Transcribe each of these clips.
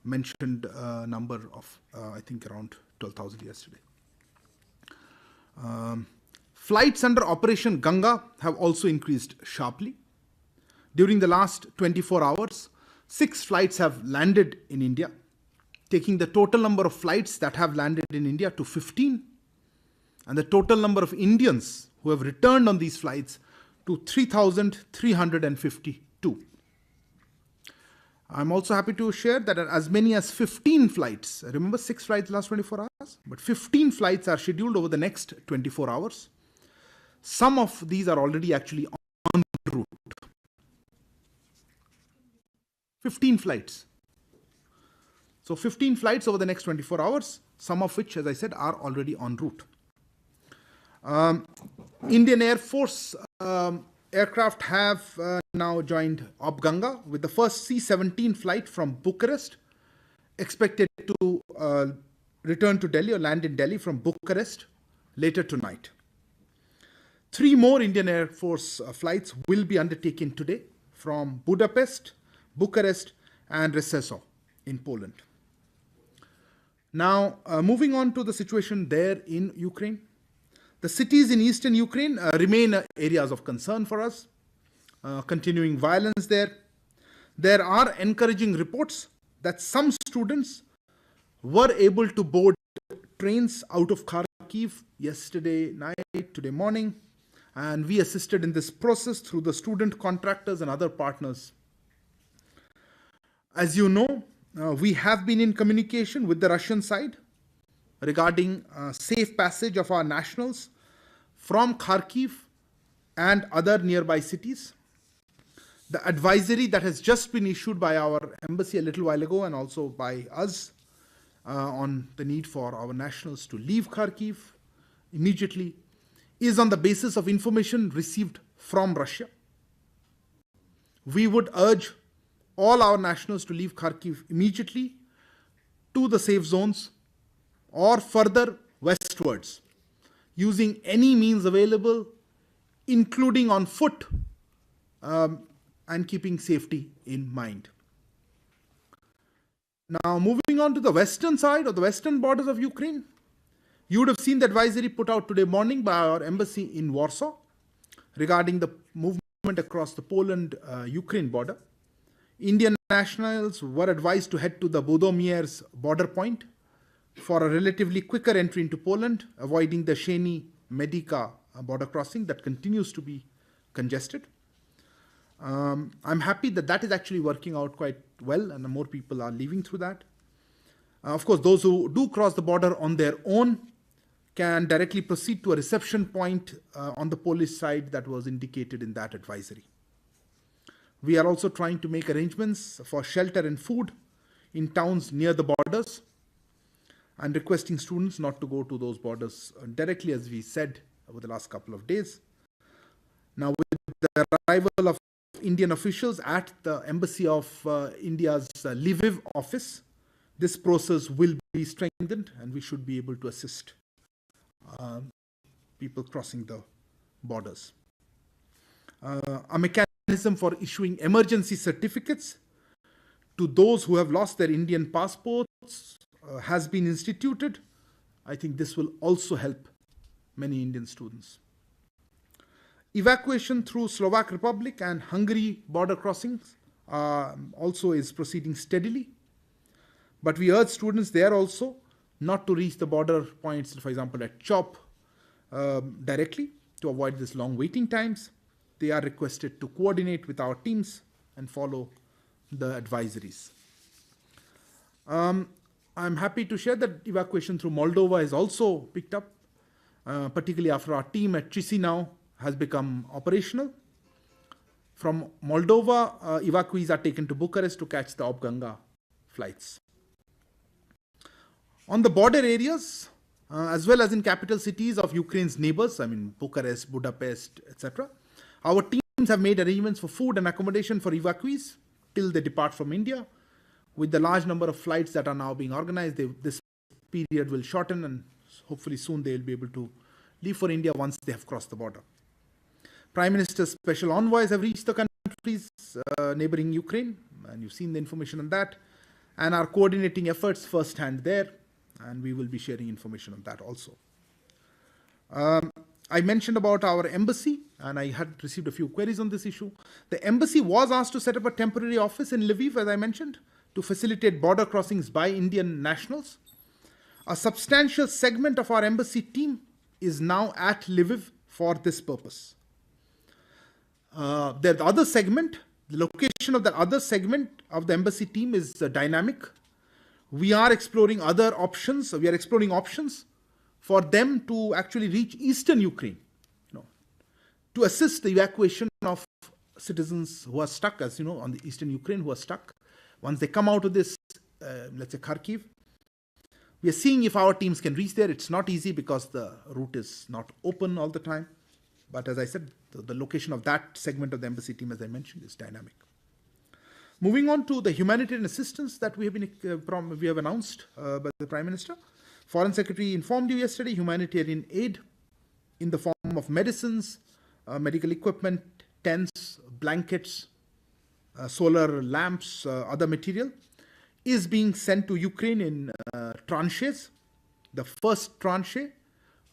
mentioned number of, I think, around 12,000 yesterday. Flights under Operation Ganga have also increased sharply. During the last 24 hours, 6 flights have landed in India, taking the total number of flights that have landed in India to 15, and the total number of Indians who have returned on these flights to 3,352. I'm also happy to share that as many as 15 flights, remember 6 flights last 24 hours, but 15 flights are scheduled over the next 24 hours. Some of these are already actually en route. 15 flights. So 15 flights over the next 24 hours, some of which, as I said, are already en route. Indian Air Force aircraft have now joined Op Ganga with the first C-17 flight from Bucharest, expected to return to Delhi or land in Delhi from Bucharest later tonight. 3 more Indian Air Force flights will be undertaken today from Budapest, Bucharest, and Rzeszów in Poland. Now, moving on to the situation there in Ukraine. The cities in eastern Ukraine remain areas of concern for us. Continuing violence there. There are encouraging reports that some students were able to board trains out of Kharkiv yesterday night, today morning, and we assisted in this process through the student contractors and other partners. As you know, we have been in communication with the Russian side regarding safe passage of our nationals from Kharkiv and other nearby cities. The advisory that has just been issued by our embassy a little while ago and also by us on the need for our nationals to leave Kharkiv immediately is on the basis of information received from Russia. We would urge all our nationals to leave Kharkiv immediately to the safe zones or further westwards, using any means available, including on foot, and keeping safety in mind. Now, moving on to the western side or the western borders of Ukraine, you would have seen the advisory put out today morning by our embassy in Warsaw regarding the movement across the Poland-Ukraine border. Indian nationals were advised to head to the Budomier's border point for a relatively quicker entry into Poland, avoiding the Szeni-Medica border crossing that continues to be congested. I'm happy that that is actually working out quite well and more people are leaving through that. Of course, those who do cross the border on their own can directly proceed to a reception point on the Polish side that was indicated in that advisory. We are also trying to make arrangements for shelter and food in towns near the borders and requesting students not to go to those borders directly, as we said over the last couple of days. Now, with the arrival of Indian officials at the Embassy of India's Lviv office, this process will be strengthened and we should be able to assist people crossing the borders. A mechanism for issuing emergency certificates to those who have lost their Indian passports has been instituted. I think this will also help many Indian students. Evacuation through Slovak Republic and Hungary border crossings also is proceeding steadily. But we urge students there also not to reach the border points, for example, at Chop directly to avoid this long waiting times. They are requested to coordinate with our teams and follow the advisories. I'm happy to share that evacuation through Moldova is also picked up, particularly after our team at Chisinau has become operational. From Moldova, evacuees are taken to Bucharest to catch the Op Ganga flights. On the border areas, as well as in capital cities of Ukraine's neighbors, I mean Bucharest, Budapest, etc., our teams have made arrangements for food and accommodation for evacuees till they depart from India. With the large number of flights that are now being organized, this period will shorten and hopefully soon they will be able to leave for India once they have crossed the border. Prime Minister's special envoys have reached the countries neighboring Ukraine, and you've seen the information on that. and are coordinating efforts firsthand there, and we will be sharing information on that also. I mentioned about our embassy, and I had received a few queries on this issue. The embassy was asked to set up a temporary office in Lviv, as I mentioned, to facilitate border crossings by Indian nationals. A substantial segment of our embassy team is now at Lviv for this purpose. The other segment, the location of the other segment of the embassy team is dynamic. We are exploring other options. We are exploring options for them to actually reach eastern Ukraine, to assist the evacuation of citizens who are stuck, as you know, on the eastern Ukraine, who are stuck. Once they come out of this, let's say Kharkiv, we are seeing if our teams can reach there. It's not easy because the route is not open all the time. But as I said, the location of that segment of the embassy team, as I mentioned, is dynamic. Moving on to the humanitarian assistance that we have announced by the Prime Minister. Foreign Secretary informed you yesterday, humanitarian aid in the form of medicines, medical equipment, tents, blankets, solar lamps, other material, is being sent to Ukraine in tranches. The first tranche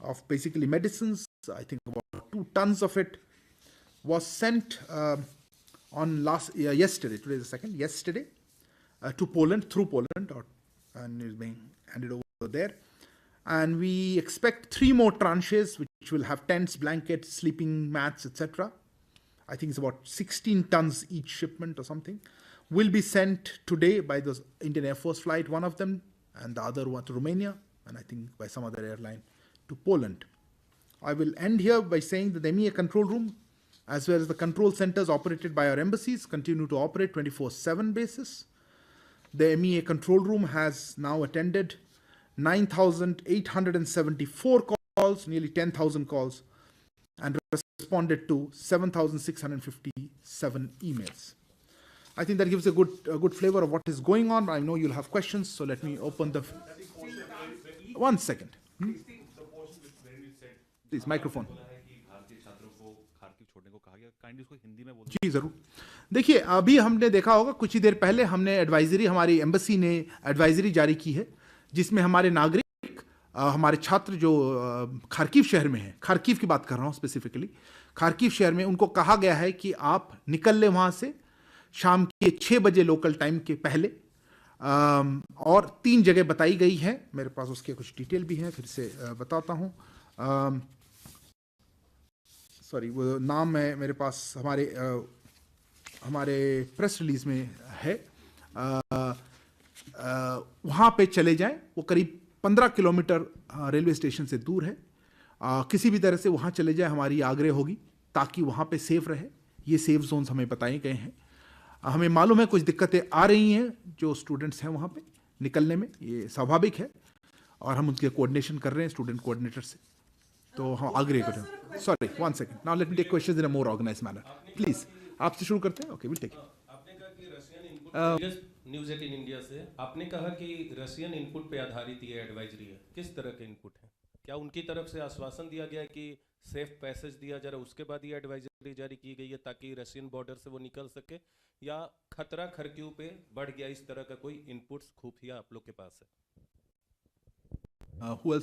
of basically medicines, I think about 2 tons of it, was sent on yesterday, today is the second, yesterday, to Poland, through Poland, and is being handed over there. And we expect 3 more tranches, which will have tents, blankets, sleeping mats, etc. I think it's about 16 tons each shipment or something, will be sent today by the Indian Air Force flight, one of them, and the other one to Romania, and I think by some other airline to Poland. I will end here by saying that the MEA control room, as well as the control centers operated by our embassies, continue to operate 24/7 basis. The MEA control room has now attended 9,874 calls, nearly 10,000 calls, and responded to 7,657 emails. I think that gives a good flavor of what is going on. I know you'll have questions, so let me open the... 1 second. Please, microphone. जी जरूर. देखिए, अभी हमने देखा होगा, कुछ ही देर पहले हमने advisory, हमारी एम्बेसी ने एडवाइजरी जारी की है, जिसमें हमारे नागरिक, हमारे छात्र जो खार्किव शहर में हैं, खार्किव की बात कर रहा हूँ स्पेसिफिकली, खार्किव शहर में उनको कहा गया है कि आप निकल लें वहाँ से शाम के 6 बजे लोकल टाइम के पहले, और 3 जगह बताई गई है. मेरे पास उसके कुछ डिटेल भी हैं, फिर से बताता हूँ. सॉरी, वो नाम है मेरे पास, हमारे प्रेस रिलीज में है. वहाँ पे चले जाएं. वो करीब 15 किलोमीटर रेलवे स्टेशन से दूर है. किसी भी तरह से वहाँ चले जाएं, हमारी आग्रह होगी ताकि वहाँ पे सेफ रहे. ये सेफ जोन्स हमें बताए गए हैं. हमें मालूम है कुछ दिक्कतें आ रही हैं जो स्टूडेंट्स हैं वहाँ पे निकलने में, ये स्वाभाविक है, और हम उनके कोऑर्डिनेशन कर रहे हैं स्टूडेंट कोऑर्डिनेटर से. तो हम आग्रह कर रहे हैं. Sorry, 1 second. Now let me take questions in a more organised manner. Please, आपसे शुरू करते हैं. Okay, will take. आपने कहा कि रशियन इनपुट, न्यूज़ 18 इंडिया से आपने कहा कि रशियन इनपुट पे आधारित ये एडवाइजरी है. किस तरह के इनपुट है? क्या उनकी तरफ से आश्वासन दिया गया कि सेफ पैसेज दिया जा रहा है, उसके बाद ये एडवाइजरी जारी की गई है ताकि रशियन बॉर्डर से वो निकल सके, या खतरा खरक्यू पे बढ़ गया, इस तरह का कोई इनपुट्स खुफिया आप लोग के पास है? Who else